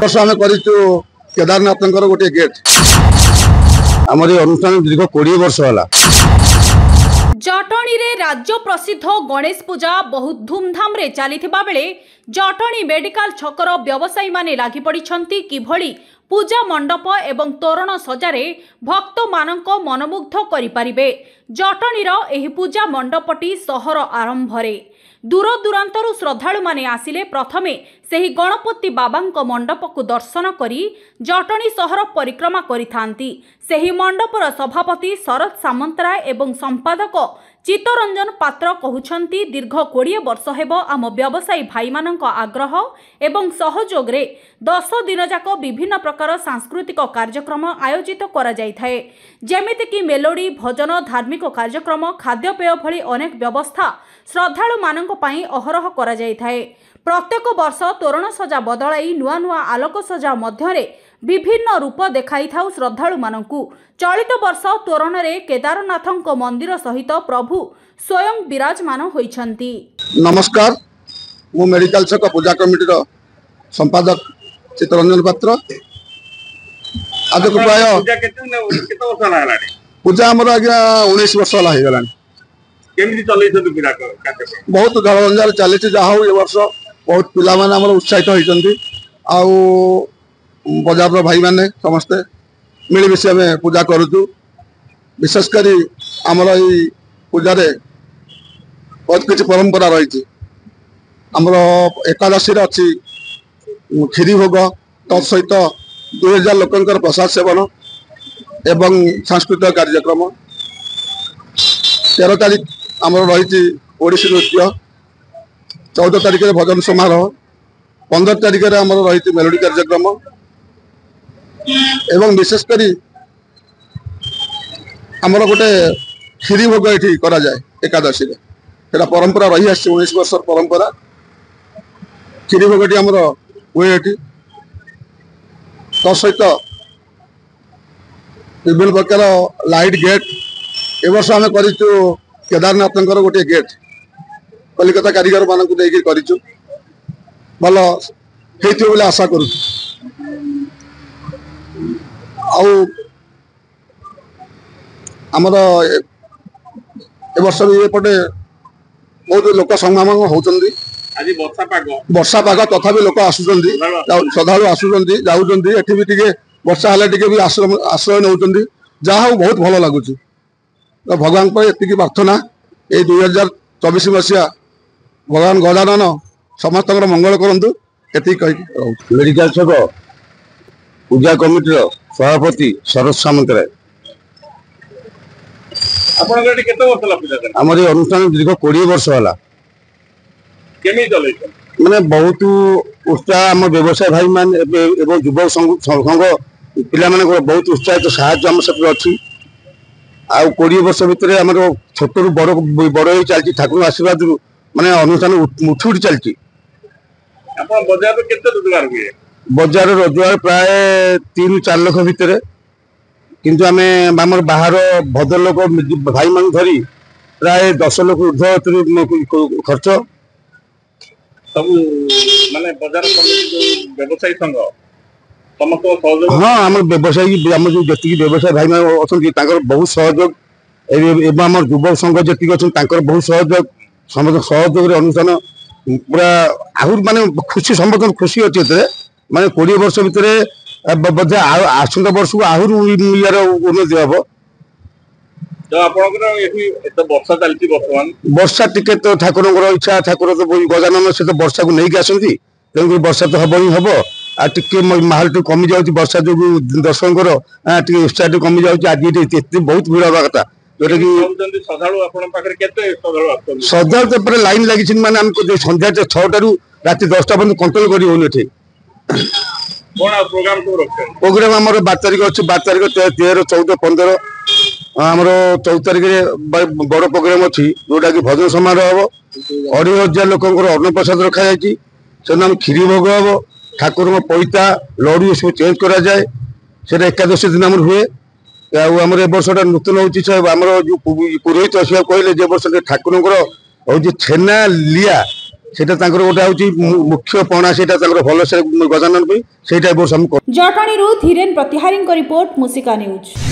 वर्ष आम कर केदारनाथ गोटे गेट आम अनुष्ठान दीर्घ 20 वर्ष है। जटणी रे राज्य प्रसिद्ध गणेश पूजा बहुत धूमधाम रे चलिथिबा बेले जटणी मेडिकल छकर व्यवसायी माने लागि पड़िछंती किभଳି पूजा मंडप एवं तोरण सजारे भक्त मानक मनमुग्ध करि परिबे। जटणीर एही पूजा मंडपटी सहर आरंभरे दूर दूरांतरु श्रद्धालु माने आसिले प्रथमे सेही गणपति बाबांक मंडप को दर्शन करी जटणी सहर परिक्रमा करिथांती। सेही मंडपर सभापति शरद सामंतराय एवं संपादक चित्तरंजन पात्र कहउछंती दीर्घ 20 वर्ष हेब आम व्यवसायी भाई मानक आग्रह एवं सहयोग रे 10 दिन जाक विभिन्न प्रकार सांस्कृतिक कार्यक्रम आयोजित करा जाय थाए, जेमिति कि मेलोडी भजन धार्मिक कार्यक्रम खाद्यपेय भली अनेक व्यवस्था श्रद्धालु मानक पई अहरह करा जाय थाए। प्रत्येक वर्ष तोरण सजा बदलाई नुआ नुआ आलोक सजा मध्यरे विभिन्न रूप देखाई थाउ श्रद्धालु मानकु। चलित वर्ष तोरण रे केदारनाथंक मंदिर सहित प्रभु स्वयं विराजमान होइछंती। नमस्कार, मु मेडिकल छक पूजा कमिटीर संपादक चित्तरंजन पात्र। आज को प्राय पूजा आमर आज्ञा 19 वर्ष है गलानी। बहुत गलगंजाल चली जहा ये वर्ष बहुत पिला माने हमर उत्साहित होइछंती आउ बजार भाई माने समस्ते मिलमिशी आम पूजा करूँ। विशेषकर आमर ये पूजा रे बहुत किसी परंपरा रही। आमर एकादशी अच्छी खीरी भोग तत्सहित 2000 लोकंकर प्रसाद सेवन एवं सांस्कृतिक कार्यक्रम। 13 तारीख आमर रही ओडिसी नृत्य, 14 तारीख भजन समारोह, 15 तारीख आमर रही मेलोडी कार्यक्रम एवं विशेषकर आमर गोटे खीरी भोग ये करा जाए एकादशी रे परंपरा रही आस 19 वर्ष परंपरा। खीरी भोग आमर हुए तत्सहित विभिन्न प्रकार लाइट गेट ए वर्ष आम कर केदारनाथ गोटे गेट कलिकता कारीगर मानक लेकिन भल हो आशा करू। आमर ए वर्ष भी एपटे बहुत लोक संगम होती। वर्षा पाग तथापि लोक आसुँच श्रद्धालु आसुँच जाऊँच भी टे वर्षा हेल्ले टे भी आश्रय नौ जहा बहुत भल लगुच। भगवान पर एति प्रार्थना ये 2024 मसीहा भगवान गजानन समस्त मंगल करूँ एति कही। मेडिकल छक पूजा कमिटीर सभापति शरद सामंतराय। आम अनुष्ठान दीर्घ 20 वर्ष है। माने बहुत उत्साह आम व्यवसाय भाई मान एवं युवक संघ पिला बहुत उत्साहित साहय आम सब अच्छी। आ 20 वर्ष भितर आम छोट रू बड़ बड़ ही चलती ठाकुर आशीर्वाद माने अनुष्ठान उठी उठी चलती। बजार रोजगार प्राय 3-4 लाख भितर किंतु आम बाहर भद्र लोक भाई मान धरी प्राय 10 लाख ऊर्ध्व खर्च सब माने बजार व्यवसायी संघ समस्त सहयोग। हाँ आम व्यवसायी आम जो जी व्यवसायी भाई अच्छा बहुत सहयोग एवं आम युवक संघ जी अच्छा बहुत सहयोग समस्त सहयोग अनुष्ठान पूरा आहर माने खुशी समस्त खुशी अच्छे माने 20 वर्ष भितर आसंता वर्ष को आहर यार उन्नति हम। वर्षा टिके तो ठाकुर इच्छा ठाकुर तो गजानन से तो वर्षा को नहीं आसती तेणुक वर्षा तो हम ही हम आगे माहौल टी कमी जाऊँगी वर्षा जो दर्शक उत्साह कमी जाऊँगी। आज बहुत भीड़ हवा कथा जोटा कि श्रद्धा तो लाइन लगी मैंने आम सन्ध्या 6 रू रात 10टा पर्यटन कंट्रोल कर प्रोग्राम आम 12 तारीख अच्छे 12 तारीख 13, 14, 15 आमर 14 तारीख बड़ प्रोग्राम अच्छी जोटा कि भजन समारोह हम 2,500 लोक अन्न प्रसाद रखा जाए खीरी भोग हम ठाकुर पैता लड़ू सब चेंज करा जाए से एकादशी दिन आम हुए। आमर ए वर्षटा नूतन होमर जो पुरोहित आसवा कहले जे वर्ष ठाकुर हूँ छेना लिया সেটা ତାଙ୍କର ଗୋଟେ ହେଉଛି ମୁଖ୍ୟ ପଣା ସେଇଟା ତାଙ୍କର ଭଲସେ ଗଜାନନ ପାଇଁ ସେଇଟା ଏ ବର୍ଷ ଆମେ ଜଟଣୀରୁ ଧୀରେନ୍ ପ୍ରତିହାରୀଙ୍କ ରିପୋର୍ଟ ମୁସିକା ନ୍ୟୁଜ୍।